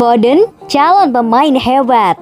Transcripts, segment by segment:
Foden, calon pemain hebat.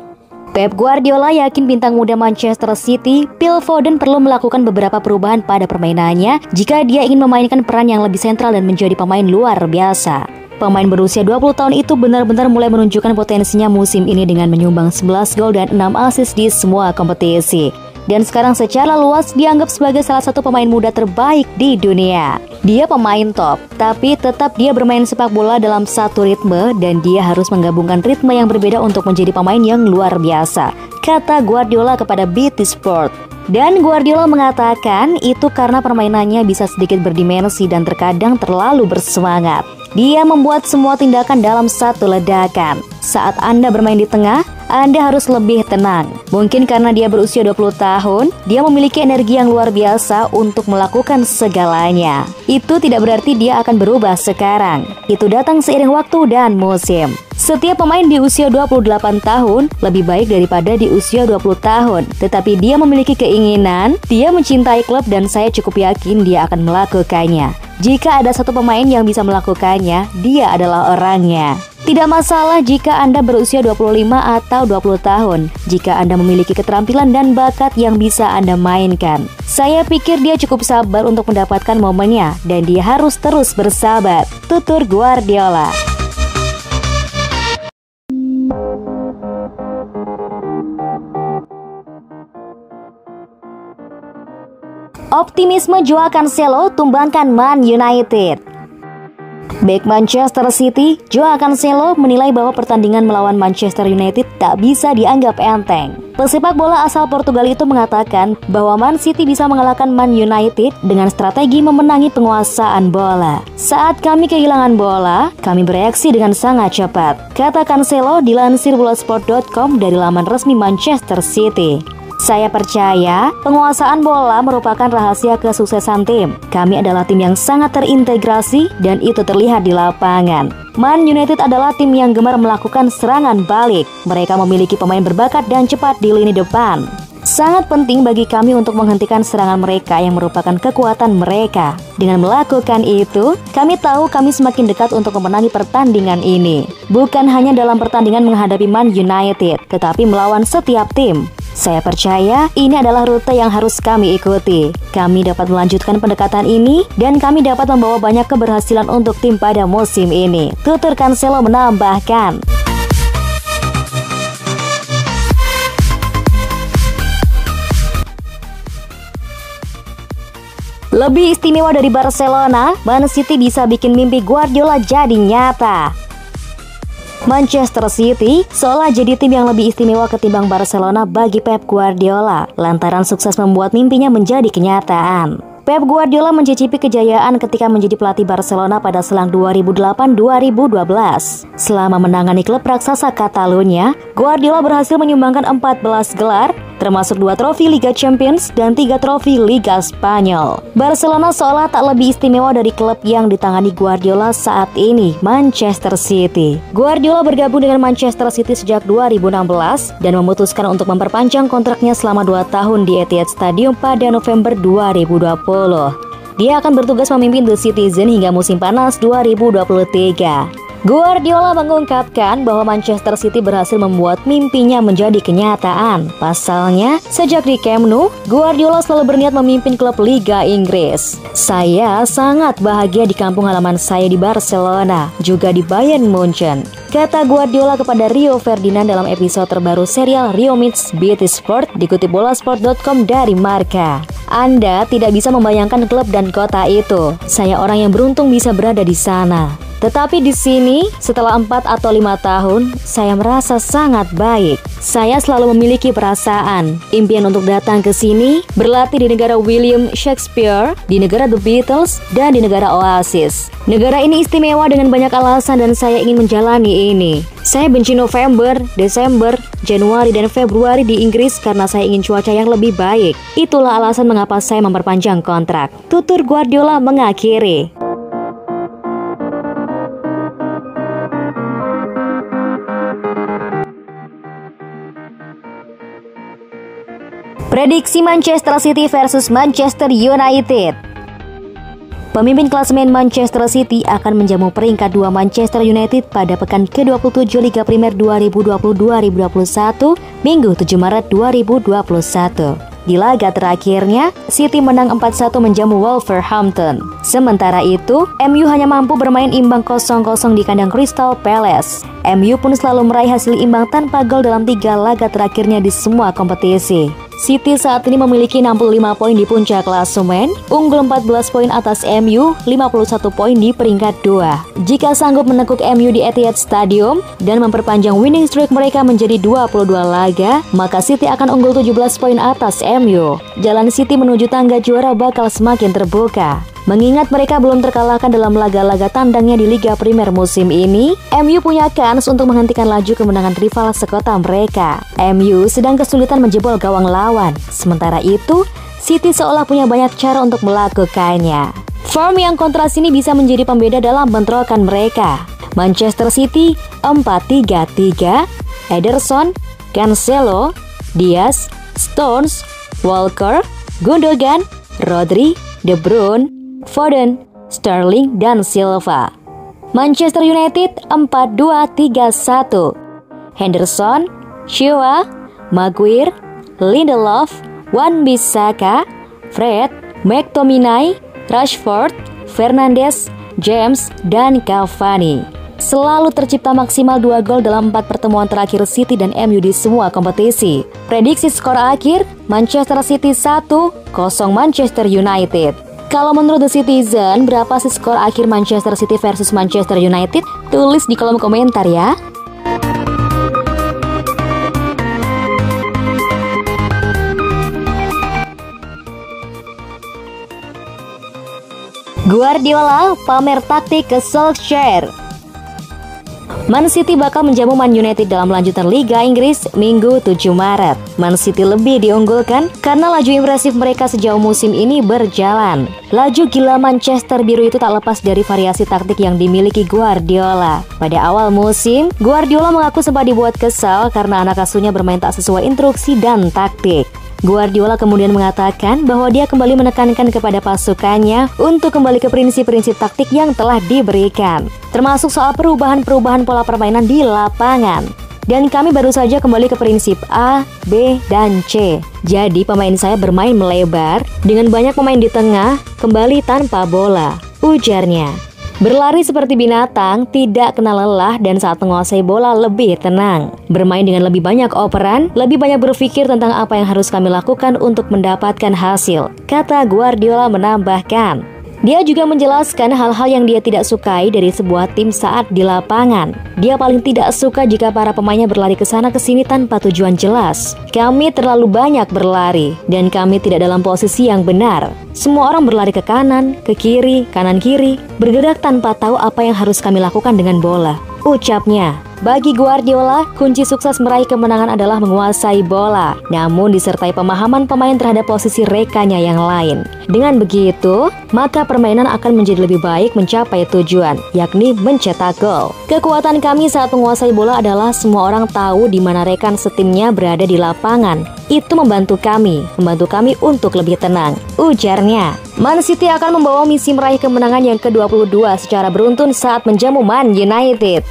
Pep Guardiola yakin bintang muda Manchester City, Phil Foden perlu melakukan beberapa perubahan pada permainannya jika dia ingin memainkan peran yang lebih sentral dan menjadi pemain luar biasa. Pemain berusia 20 tahun itu benar-benar mulai menunjukkan potensinya musim ini dengan menyumbang 11 gol dan 6 assist di semua kompetisi. Dan sekarang secara luas dianggap sebagai salah satu pemain muda terbaik di dunia. Dia pemain top, tapi tetap dia bermain sepak bola dalam satu ritme dan dia harus menggabungkan ritme yang berbeda untuk menjadi pemain yang luar biasa, kata Guardiola kepada BT Sport. Dan Guardiola mengatakan itu karena permainannya bisa sedikit berdimensi dan terkadang terlalu bersemangat. Dia membuat semua tindakan dalam satu ledakan. Saat Anda bermain di tengah, Anda harus lebih tenang. Mungkin karena dia berusia 20 tahun, dia memiliki energi yang luar biasa untuk melakukan segalanya. Itu tidak berarti dia akan berubah sekarang. Itu datang seiring waktu dan musim. Setiap pemain di usia 28 tahun lebih baik daripada di usia 20 tahun. Tetapi dia memiliki keinginan, dia mencintai klub dan saya cukup yakin dia akan melakukannya. Jika ada satu pemain yang bisa melakukannya, dia adalah orangnya. Tidak masalah jika Anda berusia 25 atau 20 tahun, jika Anda memiliki keterampilan dan bakat yang bisa Anda mainkan. Saya pikir dia cukup sabar untuk mendapatkan momennya, dan dia harus terus bersabar, tutur Guardiola. Optimisme Joao Cancelo tumbangkan Man United. Bek Manchester City, Joao Cancelo menilai bahwa pertandingan melawan Manchester United tak bisa dianggap enteng. Pesepak bola asal Portugal itu mengatakan bahwa Man City bisa mengalahkan Man United dengan strategi memenangi penguasaan bola. Saat kami kehilangan bola, kami bereaksi dengan sangat cepat, kata Cancelo dilansir bolasport.com dari laman resmi Manchester City. Saya percaya penguasaan bola merupakan rahasia kesuksesan tim. Kami adalah tim yang sangat terintegrasi dan itu terlihat di lapangan. Man United adalah tim yang gemar melakukan serangan balik. Mereka memiliki pemain berbakat dan cepat di lini depan. Sangat penting bagi kami untuk menghentikan serangan mereka yang merupakan kekuatan mereka. Dengan melakukan itu, kami tahu kami semakin dekat untuk memenangi pertandingan ini. Bukan hanya dalam pertandingan menghadapi Man United, tetapi melawan setiap tim. Saya percaya ini adalah rute yang harus kami ikuti. Kami dapat melanjutkan pendekatan ini dan kami dapat membawa banyak keberhasilan untuk tim pada musim ini, tutur Cancelo menambahkan. Lebih istimewa dari Barcelona, Man City bisa bikin mimpi Guardiola jadi nyata. Manchester City seolah jadi tim yang lebih istimewa ketimbang Barcelona bagi Pep Guardiola lantaran sukses membuat mimpinya menjadi kenyataan. Pep Guardiola mencicipi kejayaan ketika menjadi pelatih Barcelona pada selang 2008-2012. Selama menangani klub raksasa Catalunya, Guardiola berhasil menyumbangkan 14 gelar, termasuk 2 trofi Liga Champions dan 3 trofi Liga Spanyol. Barcelona seolah tak lebih istimewa dari klub yang ditangani Guardiola saat ini, Manchester City. Guardiola bergabung dengan Manchester City sejak 2016 dan memutuskan untuk memperpanjang kontraknya selama 2 tahun di Etihad Stadium pada November 2020. Dia akan bertugas memimpin The Citizen hingga musim panas 2023. Guardiola mengungkapkan bahwa Manchester City berhasil membuat mimpinya menjadi kenyataan. Pasalnya, sejak di Camp Nou, Guardiola selalu berniat memimpin klub Liga Inggris. Saya sangat bahagia di kampung halaman saya di Barcelona, juga di Bayern Munchen, kata Guardiola kepada Rio Ferdinand dalam episode terbaru serial Rio Meets BT Sport dikutip bolasport.com dari Marca. Anda tidak bisa membayangkan klub dan kota itu. Saya orang yang beruntung bisa berada di sana. Tetapi di sini, setelah 4 atau 5 tahun, saya merasa sangat baik. Saya selalu memiliki perasaan, impian untuk datang ke sini, berlatih di negara William Shakespeare, di negara The Beatles, dan di negara Oasis. Negara ini istimewa dengan banyak alasan dan saya ingin menjalani ini. Saya benci November, Desember, Januari, dan Februari di Inggris karena saya ingin cuaca yang lebih baik. Itulah alasan mengapa saya memperpanjang kontrak, tutur Guardiola mengakhiri. Prediksi Manchester City versus Manchester United. Pemimpin klasemen Manchester City akan menjamu peringkat 2 Manchester United pada pekan ke-27 Liga Primer 2020-2021, Minggu 7 Maret 2021. Di laga terakhirnya, City menang 4-1 menjamu Wolverhampton. Sementara itu, MU hanya mampu bermain imbang 0-0 di kandang Crystal Palace. MU pun selalu meraih hasil imbang tanpa gol dalam 3 laga terakhirnya di semua kompetisi. City saat ini memiliki 65 poin di puncak klasemen, unggul 14 poin atas MU, 51 poin di peringkat 2. Jika sanggup menekuk MU di Etihad Stadium dan memperpanjang winning streak mereka menjadi 22 laga, maka City akan unggul 17 poin atas MU. Jalan City menuju tangga juara bakal semakin terbuka. Mengingat mereka belum terkalahkan dalam laga-laga tandangnya di Liga Primer musim ini, MU punya kans untuk menghentikan laju kemenangan rival sekota mereka. MU sedang kesulitan menjebol gawang lawan, sementara itu City seolah punya banyak cara untuk melakukannya. Form yang kontras ini bisa menjadi pembeda dalam bentrokan mereka. Manchester City 4-3-3, Ederson, Cancelo, Diaz, Stones, Walker, Gundogan, Rodri, De Bruyne, Foden, Sterling, dan Silva. Manchester United 4-2-3-1, Henderson, Shaw, Maguire, Lindelof, Wan-Bissaka, Fred, McTominay, Rashford, Fernandes, James, dan Cavani. Selalu tercipta maksimal 2 gol dalam 4 pertemuan terakhir City dan MU di semua kompetisi. Prediksi skor akhir, Manchester City 1-0 Manchester United. Kalau menurut The Citizen, berapa sih skor akhir Manchester City versus Manchester United? Tulis di kolom komentar ya. Guardiola pamer taktik ke Solskjaer. Man City bakal menjamu Man United dalam lanjutan Liga Inggris Minggu 7 Maret. Man City lebih diunggulkan karena laju impresif mereka sejauh musim ini berjalan. Laju gila Manchester Biru itu tak lepas dari variasi taktik yang dimiliki Guardiola. Pada awal musim, Guardiola mengaku sempat dibuat kesal karena anak asuhnya bermain tak sesuai instruksi dan taktik. Guardiola kemudian mengatakan bahwa dia kembali menekankan kepada pasukannya untuk kembali ke prinsip-prinsip taktik yang telah diberikan, termasuk soal perubahan-perubahan pola permainan di lapangan. Dan kami baru saja kembali ke prinsip A, B, dan C. Jadi pemain saya bermain melebar dengan banyak pemain di tengah, kembali tanpa bola, ujarnya. Berlari seperti binatang, tidak kenal lelah, dan saat menguasai bola lebih tenang. Bermain dengan lebih banyak operan, lebih banyak berpikir tentang apa yang harus kami lakukan untuk mendapatkan hasil, kata Guardiola menambahkan. Dia juga menjelaskan hal-hal yang dia tidak sukai dari sebuah tim saat di lapangan. Dia paling tidak suka jika para pemainnya berlari ke sana ke sini tanpa tujuan jelas. Kami terlalu banyak berlari dan kami tidak dalam posisi yang benar. Semua orang berlari ke kanan, ke kiri, kanan kiri, bergerak tanpa tahu apa yang harus kami lakukan dengan bola, ucapnya. Bagi Guardiola, kunci sukses meraih kemenangan adalah menguasai bola, namun disertai pemahaman pemain terhadap posisi rekannya yang lain. Dengan begitu, maka permainan akan menjadi lebih baik mencapai tujuan, yakni mencetak gol. Kekuatan kami saat menguasai bola adalah semua orang tahu di mana rekan setimnya berada di lapangan. Itu membantu kami untuk lebih tenang, ujarnya. Man City akan membawa misi meraih kemenangan yang ke-22 secara beruntun saat menjamu Man United.